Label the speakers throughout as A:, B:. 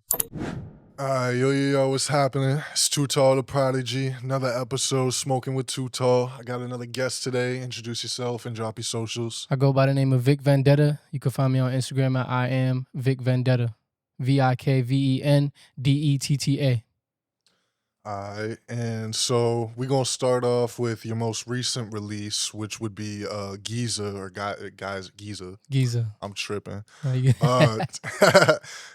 A: Yo, what's happening? It's Too Tall the Prodigy. Another episode, Smoking with Too Tall. I got another guest today. Introduce yourself and drop your socials.
B: I go by the name of Vik Vendetta. You can find me on Instagram at I am Vic Vendetta. VikVendetta.
A: Alright, and so we're gonna start off with your most recent release, which would be Giza or guys Giza.
B: Giza.
A: I'm tripping.
B: Yeah.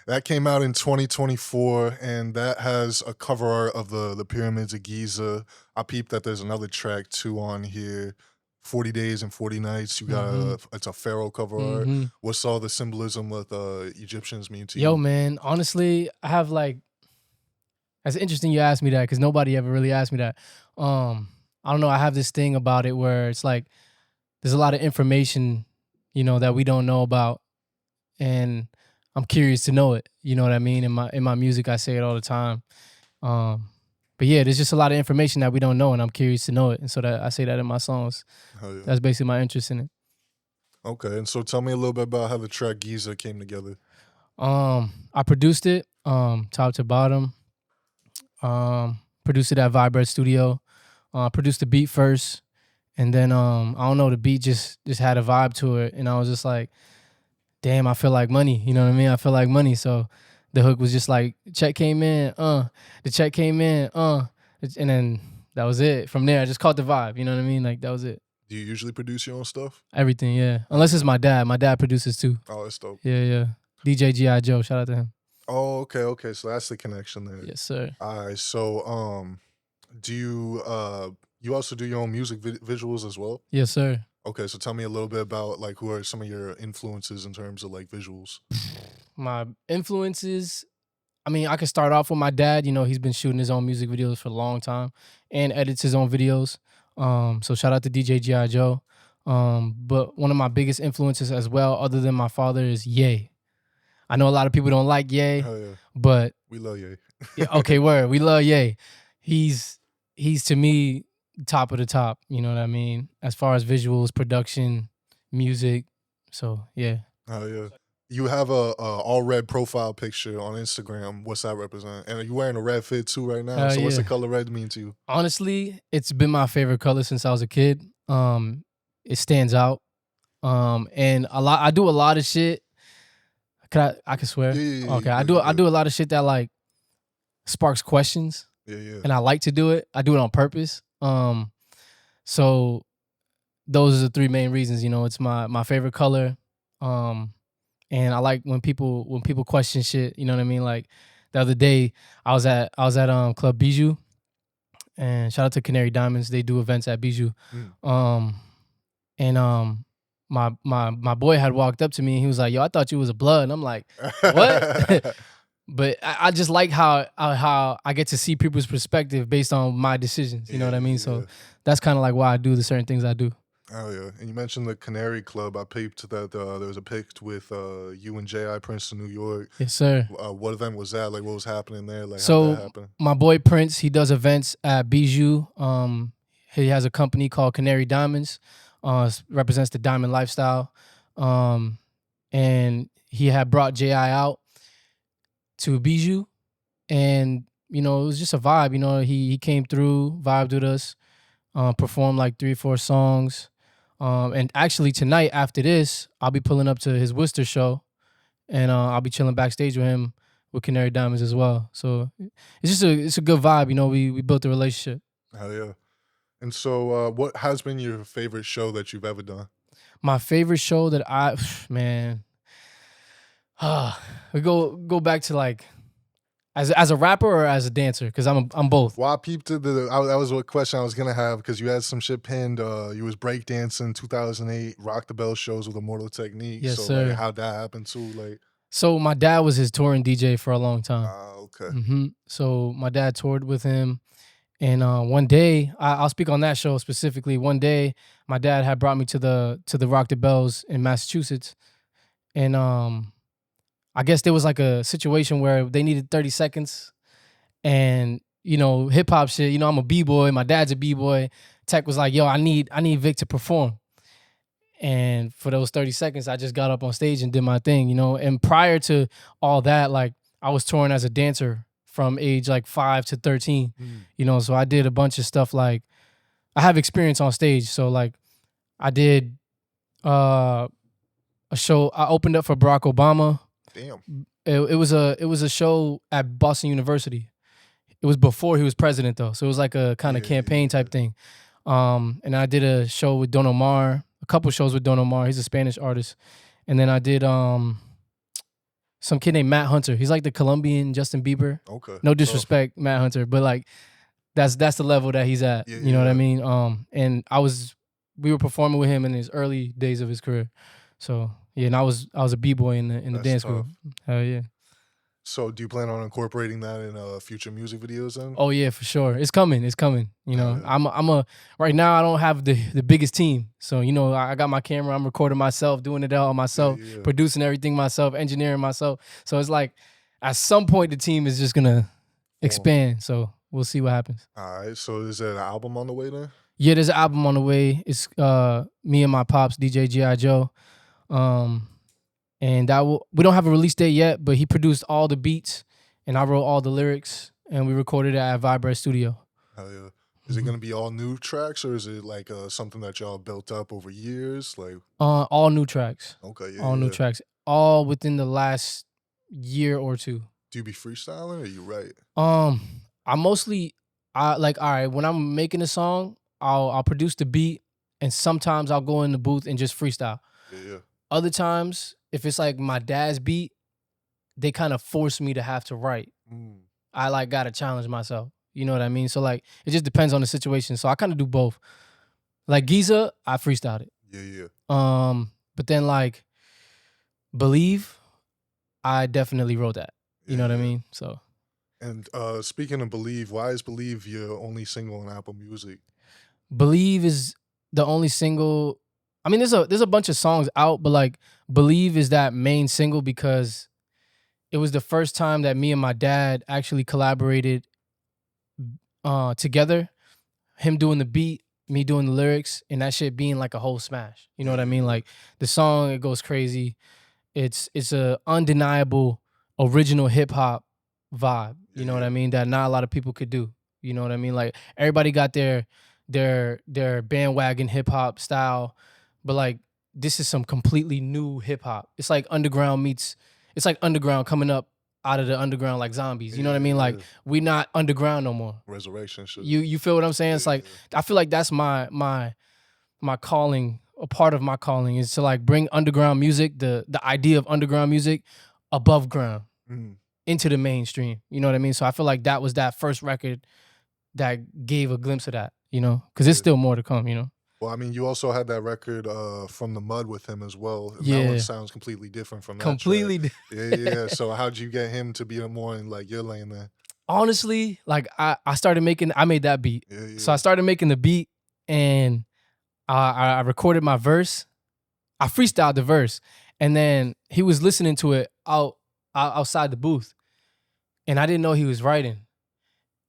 A: That came out in 2024, and that has a cover art of the pyramids of Giza. I peeped that there's another track too on here. 40 Days and 40 Nights. You got it's a pharaoh cover art. What's all the symbolism with Egyptians mean to you?
B: Yo, man, honestly, I have that's interesting you asked me that because nobody ever really asked me that. I don't know, I have this thing about it where it's like there's a lot of information, that we don't know about, and I'm curious to know it. You know what I mean? In my music, I say it all the time. But yeah, there's just a lot of information that we don't know, and I'm curious to know it, and so that I say that in my songs.
A: Hell yeah.
B: That's basically my interest in it.
A: Okay, and so tell me a little bit about how the track Giza came together.
B: I produced it, top to bottom. Produced it at Vibrate Studio. Produced the beat first, and then I don't know, the beat just had a vibe to it, and I was just like, damn, I feel like money. You know what I mean? I feel like money. So the hook was just like, check came in, the check came in, and then that was it. From there, I just caught the vibe. You know what I mean? Like, that was it.
A: Do you usually produce your own stuff?
B: Everything, yeah. Unless it's my dad. My dad produces too.
A: Oh, that's dope.
B: Yeah. DJ G.I. Joe, shout out to him.
A: Oh, okay. So that's the connection there.
B: Yes, sir.
A: All right. So, do you also do your own music visuals as well?
B: Yes, sir.
A: Okay, so tell me a little bit about like who are some of your influences in terms of like visuals.
B: My influences, I mean, I could start off with my dad. He's been shooting his own music videos for a long time and edits his own videos. So shout out to DJ G.I. Joe. But one of my biggest influences as well, other than my father, is Ye. I know a lot of people don't like Ye, but
A: we love Ye.
B: Yeah, okay, word. We love Ye. He's to me top of the top. You know what I mean? As far as visuals, production, music. So yeah.
A: Oh yeah. You have a all red profile picture on Instagram. What's that represent? And you're wearing a red fit too right now. So what's the color red mean to you?
B: Honestly, it's been my favorite color since I was a kid. It stands out. And I do a lot of shit. I can swear?
A: Yeah,
B: okay. I do a lot of shit that like sparks questions.
A: Yeah.
B: And I like to do it. I do it on purpose. So those are the three main reasons. It's my favorite color. And I like when people question shit. You know what I mean? Like the other day, I was at Club Bijou, and shout out to Canary Diamonds. They do events at Bijou. My boy had walked up to me and he was like, "Yo, I thought you was a blood." And I'm like, "What?" But I just like how I get to see people's perspective based on my decisions. You know what I mean? So that's kind of like why I do the certain things I do.
A: Oh yeah, and you mentioned the Canary Club. I peeped that there was a pic with you and J.I. Prince in New York.
B: Yes, sir.
A: What event was that? Like, what was happening there? Like,
B: so
A: how did that happen? My
B: boy Prince, he does events at Bijou. He has a company called Canary Diamonds. Represents the diamond lifestyle. And he had brought J.I. out to Bijou, and it was just a vibe. He came through, vibed with us, performed like 3-4 songs. And actually tonight after this, I'll be pulling up to his Worcester show, and I'll be chilling backstage with him with Canary Diamonds as well. So it's a good vibe. We built a relationship.
A: Hell yeah. And so what has been your favorite show that you've ever done?
B: My favorite show that we go back to like as a rapper or as a dancer, because I'm both.
A: Well, I peeped that was what question I was gonna have, because you had some shit pinned. You was breakdancing 2008 Rock the Bell shows with Immortal Technique.
B: Yes,
A: so
B: sir.
A: Like, how'd that happen too? Like,
B: so my dad was his touring DJ for a long time.
A: Okay.
B: So my dad toured with him, and one day I'll speak on that show specifically. One day my dad had brought me to the Rock the Bells in Massachusetts, and I guess there was like a situation where they needed 30 seconds, and hip hop shit. I'm a b-boy. My dad's a b-boy. Tech was like, "Yo, I need Vic to perform." And for those 30 seconds, I just got up on stage and did my thing. And prior to all that, like I was touring as a dancer from age like 5 to 13.
A: Mm.
B: You know, so I did a bunch of stuff like I have experience on stage. So like I did a show. I opened up for Barack Obama.
A: Damn.
B: It was a show at Boston University. It was before he was president though, so it was like a kind of campaign type thing. And I did a show with Don Omar, a couple shows with Don Omar. He's a Spanish artist. And then I did some kid named Matt Hunter. He's like the Colombian Justin Bieber.
A: Okay.
B: No disrespect, Matt Hunter, but like that's the level that he's at.
A: Yeah,
B: you know what I
A: yeah.
B: mean? And we were performing with him in his early days of his career. So yeah, and I was a B-boy in the
A: That's
B: dance
A: tough.
B: group. Hell yeah.
A: So do you plan on incorporating that in future music videos then?
B: Oh yeah, for sure. It's coming. It's coming. You know,
A: Yeah.
B: I'm a right now I don't have the biggest team. So, you know, I got my camera, I'm recording myself, doing it all myself,
A: Yeah, yeah.
B: producing everything myself, engineering myself. So it's like at some point the team is just gonna expand. So we'll see what happens.
A: All right. So is there an album on the way then?
B: Yeah, there's an album on the way. It's me and my pops, DJ G.I. Joe. And we don't have a release date yet, but he produced all the beats and I wrote all the lyrics and we recorded it at Vibrate Studio.
A: Hell yeah. Is it gonna be all new tracks or is it like something that y'all built up over years? Like
B: All new tracks.
A: okay, yeah.
B: All new tracks. All within the last year or two.
A: Do you be freestyling or you write?
B: I mostly all right, when I'm making a song, I'll produce the beat and sometimes I'll go in the booth and just freestyle.
A: Yeah.
B: Other times, if it's like my dad's beat, they kind of force me to have to write. I like gotta challenge myself. You know what I mean? So like it just depends on the situation. So I kind of do both. Like Giza, I freestyled it.
A: Yeah.
B: But then like Believe, I definitely wrote that. You know what I mean? So
A: And speaking of Believe, why is Believe your only single on Apple Music?
B: Believe is the only single. I mean, there's a bunch of songs out, but like Believe is that main single because it was the first time that me and my dad actually collaborated together. Him doing the beat, me doing the lyrics, and that shit being like a whole smash. You know what I mean? Like the song, it goes crazy. It's a undeniable original hip hop vibe. You know what I mean? That not a lot of people could do. You know what I mean? Like everybody got their bandwagon hip hop style, but like this is some completely new hip hop. It's like underground coming up out of the underground like zombies. You know what I mean? Like we not underground no more.
A: Resurrection shit.
B: You feel what I'm saying? It's like I feel like that's my calling. A part of my calling is to like bring underground music, the idea of underground music above ground into the mainstream. You know what I mean? So I feel like that was that first record that gave a glimpse of that, you know, because there's still more to come, you know.
A: Well, I mean, you also had that record From the Mud with him as well. And
B: Yeah.
A: that one sounds completely different from that
B: Completely
A: track. Yeah. So how'd you get him to be more in like your lane there?
B: Honestly, like I made that beat.
A: Yeah.
B: So I started making the beat and I recorded my verse. I freestyled the verse. And then he was listening to it outside the booth. And I didn't know he was writing.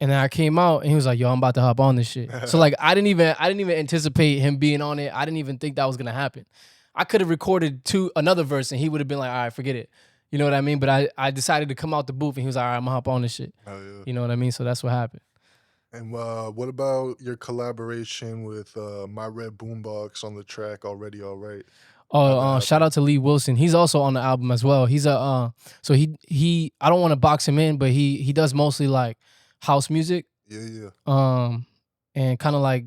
B: And then I came out and he was like, yo, I'm about to hop on this shit. So like I didn't even anticipate him being on it. I didn't even think that was gonna happen. I could have recorded another verse and he would have been like, all right, forget it. You know what I mean? But I decided to come out the booth and he was like, all right, I'm gonna hop on this shit.
A: Oh, yeah.
B: You know what I mean? So that's what happened.
A: And what about your collaboration with My Red Boombox on the track Already Alright?
B: Oh, shout out to Lee Wilson. He's also on the album as well. He's so he I don't want to box him in, but he does mostly like house music.
A: Yeah.
B: And kind of like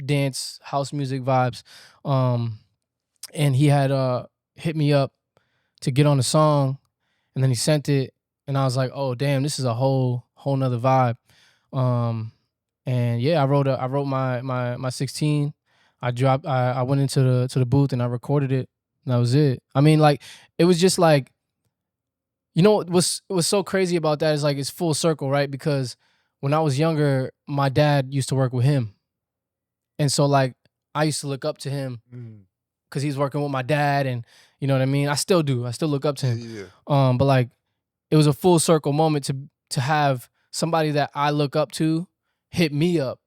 B: dance house music vibes. And he had hit me up to get on the song, and then he sent it, and I was like, oh damn, this is a whole nother vibe. And yeah, I wrote my 16. I went into the booth and I recorded it, and that was it. I mean, like it was just like, you know, what's so crazy about that is like it's full circle, right? Because when I was younger, my dad used to work with him, and so like I used to look up to him because he's working with my dad, and you know what I mean. I still do. I still look up to him.
A: Yeah.
B: But like it was a full circle moment to have somebody that I look up to hit me up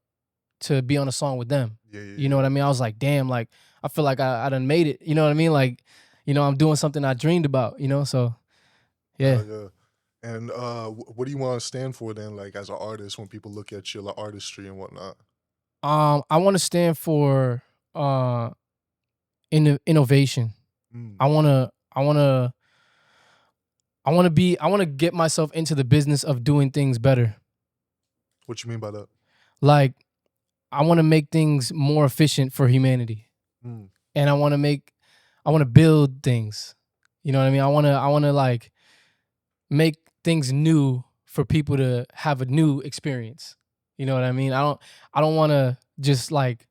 B: to be on a song with them.
A: Yeah.
B: You know what I mean? I was like, damn, like I feel like I done made it. You know what I mean? Like, you know, I'm doing something I dreamed about, you know? So yeah.
A: Yeah. And what do you want to stand for then, like as an artist, when people look at your like, artistry and whatnot?
B: I want to stand for uh innovation.
A: Mm.
B: I want to get myself into the business of doing things better.
A: What you mean by that?
B: Like I want to make things more efficient for humanity.
A: Mm.
B: And I want to build things. You know what I mean? I want to like make things new for people to have a new experience. You know what I mean? I don't want to just like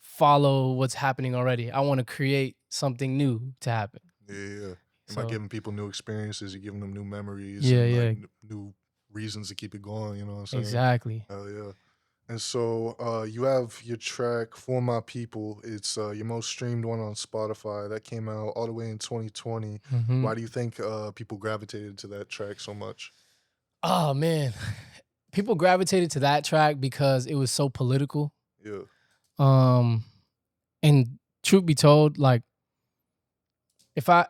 B: follow what's happening already. I want to create something new to happen.
A: Yeah, yeah. Am I
B: So,
A: giving people new experiences? You're giving them new memories
B: yeah,
A: and like
B: yeah,
A: new reasons to keep it going. You know what I'm saying?
B: exactly.
A: Hell yeah. And so you have your track "For My People." It's your most streamed one on Spotify. That came out all the way in 2020.
B: Hmm.
A: Why do you think people gravitated to that track so much?
B: Oh man, people gravitated to that track because it was so political.
A: Yeah.
B: Um, and truth be told, like if I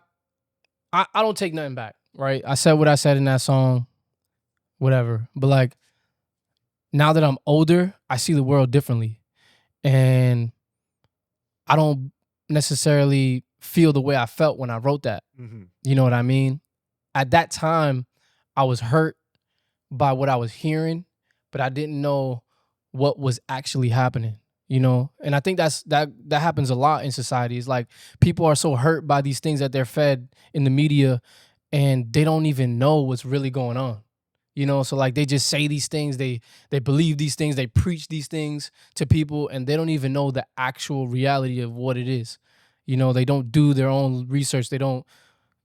B: don't take nothing back, right? I said what I said in that song, whatever. But like now that I'm older, I see the world differently, and I don't necessarily feel the way I felt when I wrote that.
A: Hmm.
B: You know what I mean? At that time, I was hurt by what I was hearing, but I didn't know what was actually happening. You know, and I think that happens a lot in society. It's like people are so hurt by these things that they're fed in the media, and they don't even know what's really going on. You know, so like they just say these things, they believe these things, they preach these things to people, and they don't even know the actual reality of what it is. You know, they don't do their own research, they don't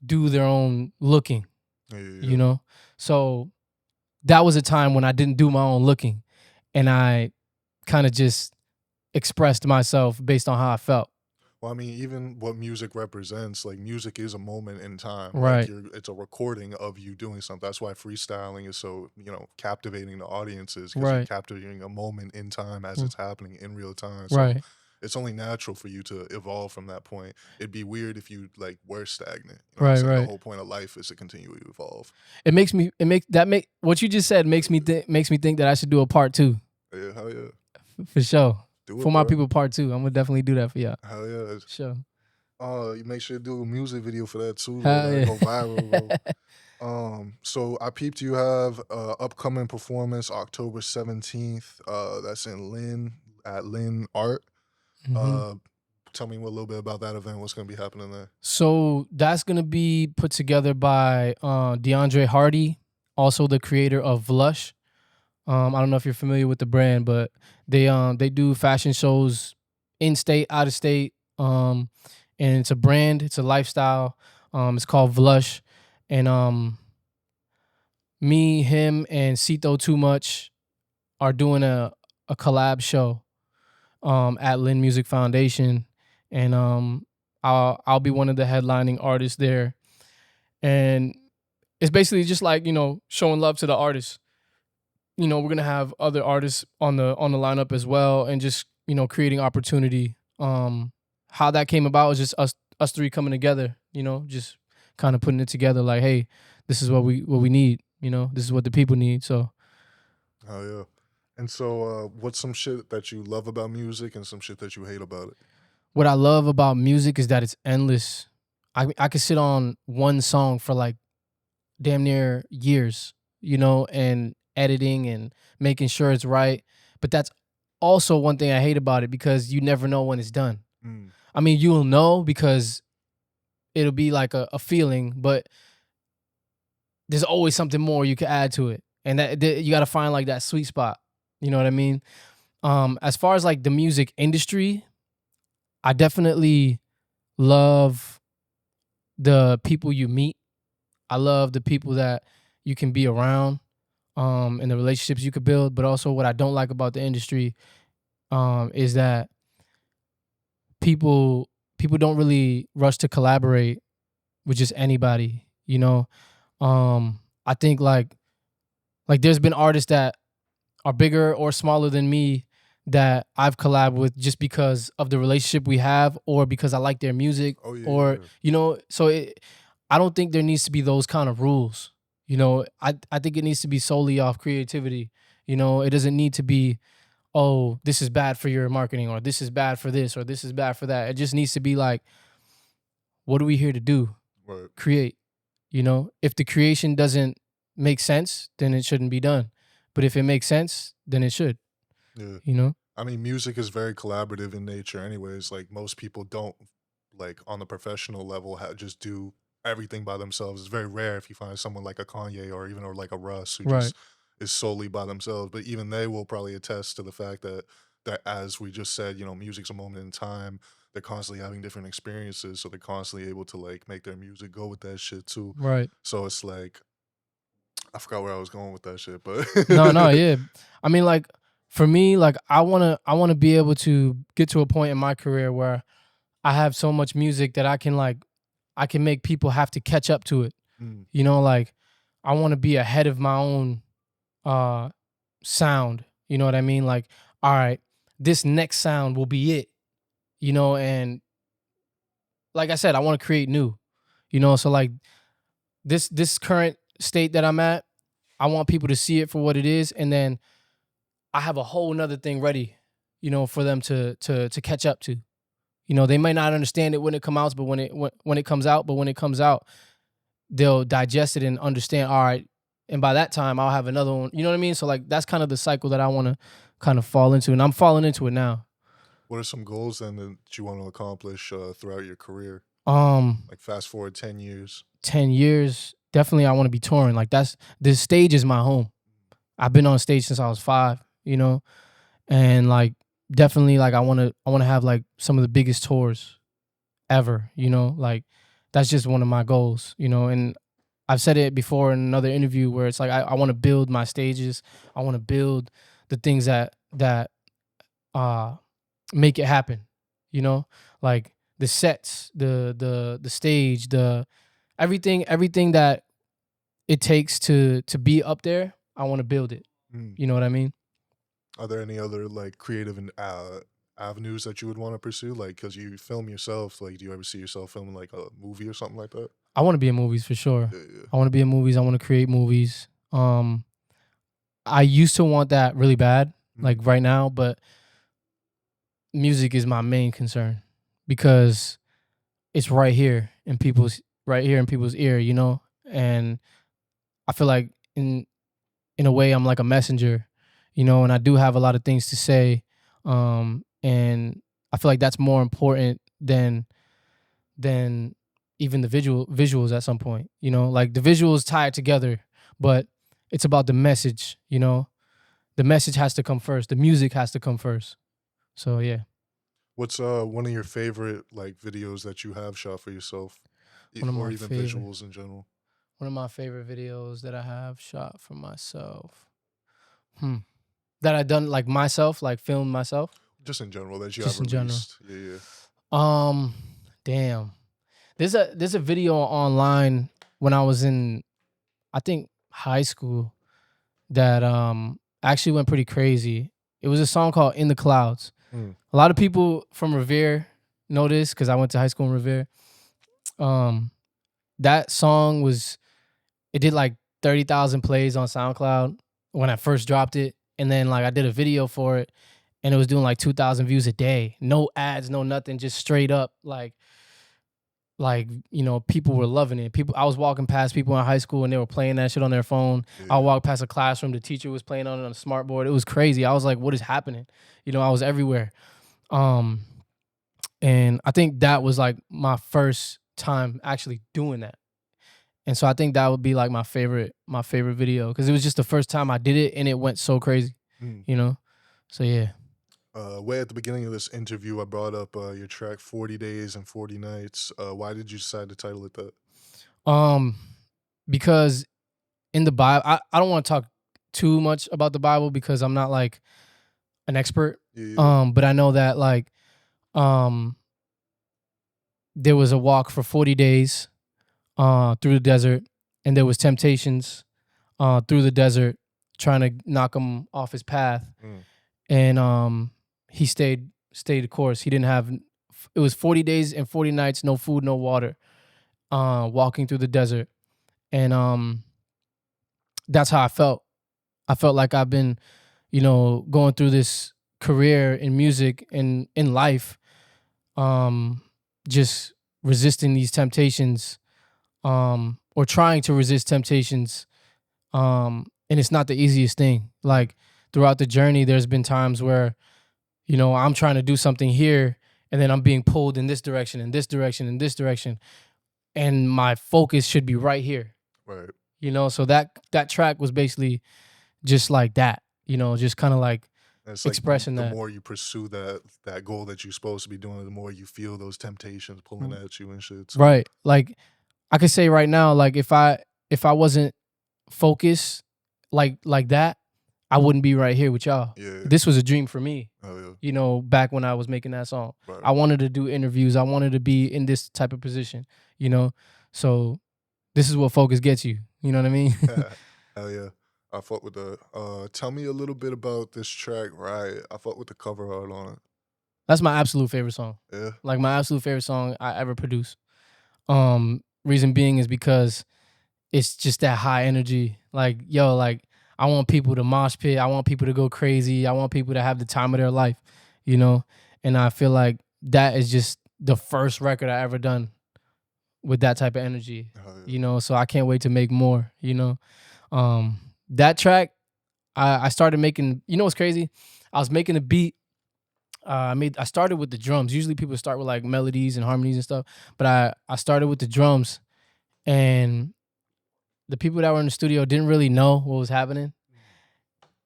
B: do their own looking.
A: Yeah, yeah,
B: You
A: yeah.
B: know, so that was a time when I didn't do my own looking, and I kind of just expressed myself based on how I felt.
A: Well, I mean, even what music represents, like music is a moment in time. Like
B: Right,
A: it's a recording of you doing something. That's why freestyling is so, captivating the audiences because you're
B: right,
A: capturing a moment in time as
B: mm,
A: it's happening in real time. So
B: right.
A: it's only natural for you to evolve from that point. It'd be weird if you like were stagnant. You know what I'm
B: Right,
A: saying? The
B: right.
A: whole point of life is to continue to evolve.
B: It makes that make what you just said makes me think that I should do a part two
A: Yeah, hell yeah.
B: for sure.
A: Do
B: For
A: it,
B: my
A: bro.
B: people, part two. I'm gonna definitely do that for y'all.
A: Hell yeah.
B: Sure.
A: You make sure to do a music video for that too, bro.
B: Hell
A: That'll
B: yeah.
A: go viral, bro. So I peeped you have upcoming performance October 17th. That's in Lynn at Lynn Art.
B: Hmm.
A: Uh Tell me a little bit about that event, what's gonna be happening there.
B: So that's gonna be put together by DeAndre Hardy, also the creator of Blush. I don't know if you're familiar with the brand, but they do fashion shows in state, out of state. And it's a brand, it's a lifestyle. It's called Blush. And me, him, and Sito Too Much are doing a collab show at Lynn Music Foundation. And I'll be one of the headlining artists there. And it's basically just like, you know, showing love to the artists. You know, we're gonna have other artists on the lineup as well, and just, you know, creating opportunity. How that came about was just us three coming together. You know, just kind of putting it together. Like, hey, this is what we need. You know, this is what the people need. So
A: Oh yeah. And so what's some shit that you love about music and some shit that you hate about it?
B: what I love about music is that it's endless. I could sit on one song for like damn near years, you know, and editing and making sure it's right. But that's also one thing I hate about it because you never know when it's done.
A: Mm.
B: I mean, you'll know because it'll be like a feeling, but there's always something more you can add to it. And you got to find like that sweet spot. You know what I mean? As far as like the music industry, I definitely love the people you meet. I love the people that you can be around, and the relationships you could build. But also, what I don't like about the industry, is that people don't really rush to collaborate with just anybody. You know, I think like there's been artists that are bigger or smaller than me that I've collabed with just because of the relationship we have, or because I like their music,
A: Oh yeah,
B: or
A: yeah.
B: you know. So I don't think there needs to be those kind of rules. You know, I think it needs to be solely off creativity. You know, it doesn't need to be, oh, this is bad for your marketing, or this is bad for this, or this is bad for that. It just needs to be like, what are we here to do?
A: Right.
B: Create. You know, if the creation doesn't make sense, then it shouldn't be done. But if it makes sense, then it should,
A: Yeah.
B: you know?
A: I mean, music is very collaborative in nature, anyways. Like most people don't like on the professional level just do everything by themselves. It's very rare if you find someone like a Kanye or even or like a Russ who
B: Right.
A: just is solely by themselves. But even they will probably attest to the fact that as we just said, music's a moment in time. They're constantly having different experiences, so they're constantly able to like make their music go with that shit too.
B: Right.
A: So it's like I forgot where I was going with that shit, but
B: No, no, yeah. I mean, like, for me, like, I wanna be able to get to a point in my career where I have so much music that I can make people have to catch up to it.
A: Mm,
B: You know, like, I wanna be ahead of my own uh sound. You know what I mean? Like, all right, this next sound will be it, you know, and like I said, I want to create new, you know, so like this current state that I'm at, I want people to see it for what it is, and then I have a whole nother thing ready, you know, for them to catch up to. You know, they might not understand it when it comes out, but when it comes out, they'll digest it and understand. All right, and by that time, I'll have another one. You know what I mean? So like that's kind of the cycle that I want to kind of fall into, and I'm falling into it now.
A: what are some goals then that you want to accomplish throughout your career?
B: Um,
A: Like fast forward 10 years.
B: 10 years, definitely, I want to be touring. Like that's this stage is my home. I've been on stage since I was 5. You know, and like definitely, like I want to have like some of the biggest tours ever. You know, like that's just one of my goals. You know, and I've said it before in another interview where it's like I want to build my stages. I want to build the things that uh make it happen. You know, like the sets, the stage, the everything that it takes to be up there. I want to build it.
A: Mm.
B: You know what I mean?
A: Are there any other like creative and avenues that you would want to pursue? Like, because you film yourself, like, do you ever see yourself filming like a movie or something like that?
B: I want to be in movies for sure.
A: Yeah, yeah.
B: I want to be in movies. I want to create movies. I used to want that really bad,
A: Mm,
B: like right now, but music is my main concern because it's right here in people's ear, you know? And I feel like in a way I'm like a messenger, you know, and I do have a lot of things to say. And I feel like that's more important than even the visuals at some point, you know? Like the visuals tie it together, but it's about the message, you know? The message has to come first. The music has to come first. So yeah.
A: What's one of your favorite like videos that you have shot for yourself,
B: One of
A: or
B: my
A: even
B: favorite
A: visuals in general?
B: one of my favorite videos that I have shot for myself. Hmm. That I done like myself, like filmed myself,
A: Just in general that you have
B: just in general.
A: released. Yeah, yeah.
B: Um, damn. There's a video online when I was in, I think, high school that actually went pretty crazy. It was a song called "In the Clouds."
A: Mm,
B: A lot of people from Revere know this because I went to high school in Revere. Um, that song it did like 30,000 plays on SoundCloud when I first dropped it, and then like I did a video for it, and it was doing like 2,000 views a day. No ads, no nothing, just straight up like you know, people were loving it. People, I was walking past people in high school and they were playing that shit on their phone. I
A: yeah.
B: walked past a classroom, the teacher was playing on it on a smart board. It was crazy. I was like, what is happening? You know, I was everywhere. Um, and I think that was like my first time actually doing that. And so I think that would be like my favorite video because it was just the first time I did it and it went so crazy,
A: Mm.
B: you know. So yeah.
A: Way at the beginning of this interview, I brought up your track 40 Days and 40 Nights. Why did you decide to title it that?
B: Um, because in the Bible, I don't want to talk too much about the Bible because I'm not like an expert.
A: Yeah, yeah.
B: But I know that like um there was a walk for 40 days through the desert, and there was temptations through the desert trying to knock him off his path,
A: Mm,
B: and he stayed the course. He didn't have, it was 40 days and 40 nights, no food, no water, walking through the desert. And that's how I felt. I felt like I've been, going through this career in music and in life, um, just resisting these temptations, or trying to resist temptations. And it's not the easiest thing. Like throughout the journey, there's been times where, I'm trying to do something here and then I'm being pulled in this direction, in this direction, in this direction. And my focus should be right here.
A: Right.
B: So that track was basically just like that, just kind of like
A: And it's like
B: expressing
A: the
B: that.
A: more you pursue that goal that you're supposed to be doing, the more you feel those temptations pulling
B: Mm.
A: at you and shit. So,
B: Right. Like I could say right now, like if I wasn't focused like that, I wouldn't be right here with y'all.
A: yeah.
B: This was a dream for me,
A: Oh yeah.
B: back when I was making that song.
A: Right.
B: I wanted to do interviews. I wanted to be in this type of position, So this is what focus gets you. You know what I mean?
A: Hell yeah. I fuck with the tell me a little bit about this track, right? I fuck with the cover art on it.
B: That's my absolute favorite song.
A: Yeah.
B: Like my absolute favorite song I ever produced. Reason being is because it's just that high energy. Like, yo, like I want people to mosh pit. I want people to go crazy. I want people to have the time of their life, And I feel like that is just the first record I ever done with that type of energy,
A: Oh, yeah.
B: So I can't wait to make more, That track, I started making, what's crazy? I was making a beat. I started with the drums. Usually people start with like melodies and harmonies and stuff, but I started with the drums, and the people that were in the studio didn't really know what was happening,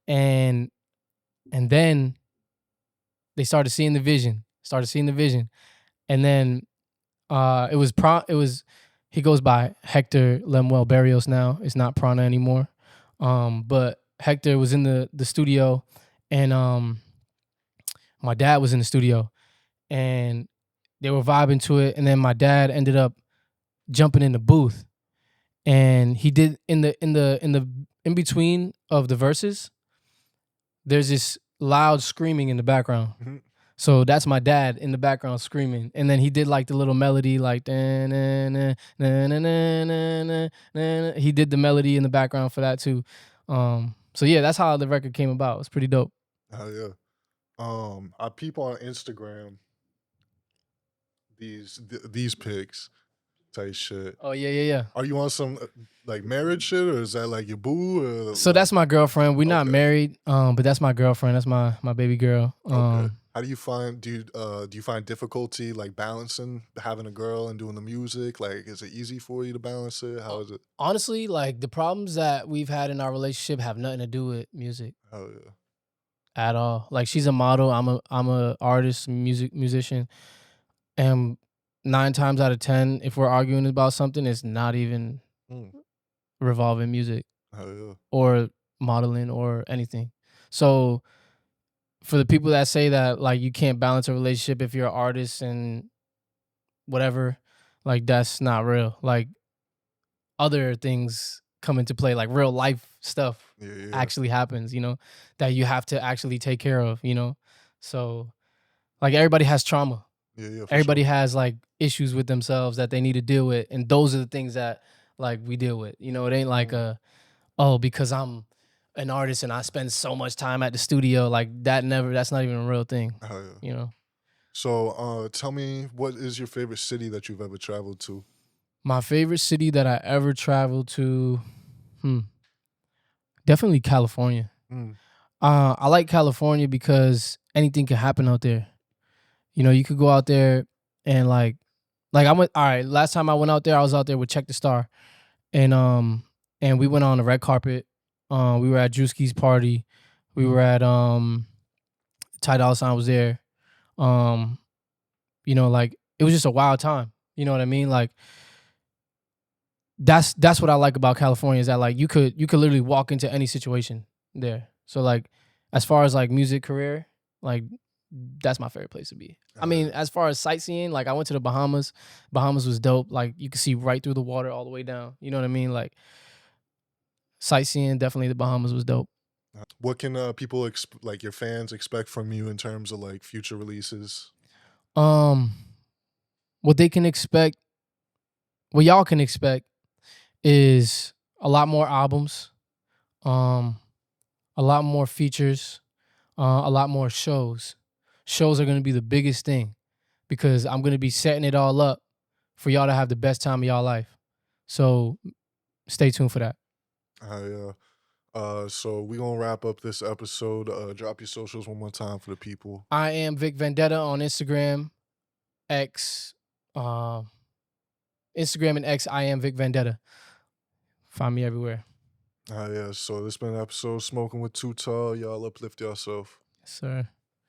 B: and then they started seeing the vision. And then it was he goes by Hector Lemuel Barrios now. It's not Prana anymore. But Hector was in the studio, and my dad was in the studio, and they were vibing to it. And then my dad ended up jumping in the booth, and he did in between of the verses, there's this loud screaming in the background.
A: Mhm.
B: So that's my dad in the background screaming, and then he did like the little melody, like na na na na na na na na. He did the melody in the background for that too. So yeah, that's how the record came about. It's pretty dope.
A: Hell yeah. I peep on Instagram these pics type shit.
B: Oh yeah.
A: Are you on some like marriage shit, or is that like your boo? Or,
B: So that's my girlfriend. We're not
A: Okay.
B: married, but that's my girlfriend. That's my baby girl.
A: Okay. How do you find do you find difficulty like balancing having a girl and doing the music? Like, is it easy for you to balance it? How is it?
B: Honestly, like the problems that we've had in our relationship have nothing to do with music
A: Oh yeah.
B: at all. Like she's a model. I'm a artist, musician, and 9 times out of 10, if we're arguing about something, it's not even
A: Mm.
B: revolving music
A: Oh yeah.
B: or modeling or anything. So for the people that say that like you can't balance a relationship if you're an artist and whatever, like that's not real. Like other things come into play, like real life stuff
A: Yeah.
B: actually happens, that you have to actually take care of. So like everybody has trauma.
A: Yeah. For
B: Everybody
A: sure.
B: has like issues with themselves that they need to deal with, and those are the things that like we deal with. It ain't like because I'm an artist and I spend so much time at the studio, like that's not even a real thing.
A: Oh yeah.
B: You know.
A: So, tell me, what is your favorite city that you've ever traveled to?
B: My favorite city that I ever traveled to, definitely California.
A: Mm.
B: I like California because anything can happen out there. You could go out there and like I went. All right, last time I went out there, I was out there with Check the Star, and we went on the red carpet. We were at Drewski's party. We were at Ty Dolla $ign was there. Like it was just a wild time. You know what I mean? Like that's what I like about California is that like you could literally walk into any situation there. So like as far as like music career, like that's my favorite place to be. I mean, as far as sightseeing, like I went to the Bahamas. Bahamas was dope. Like you could see right through the water all the way down. You know what I mean? Like sightseeing, definitely the Bahamas was dope.
A: What can people like your fans expect from you in terms of like future releases?
B: Um, what they can expect, what y'all can expect, is a lot more albums, a lot more features, a lot more shows. Shows are going to be the biggest thing because I'm going to be setting it all up for y'all to have the best time of y'all life. So stay tuned for that.
A: Yeah. So we gonna wrap up this episode. Drop your socials one more time for the people.
B: I am Vic Vendetta on Instagram, X, um, Instagram and X. I am Vic Vendetta. Find me everywhere.
A: Yeah. So this been an episode of Smoking with Too Tall. Y'all uplift yourself.
B: Yes, sir.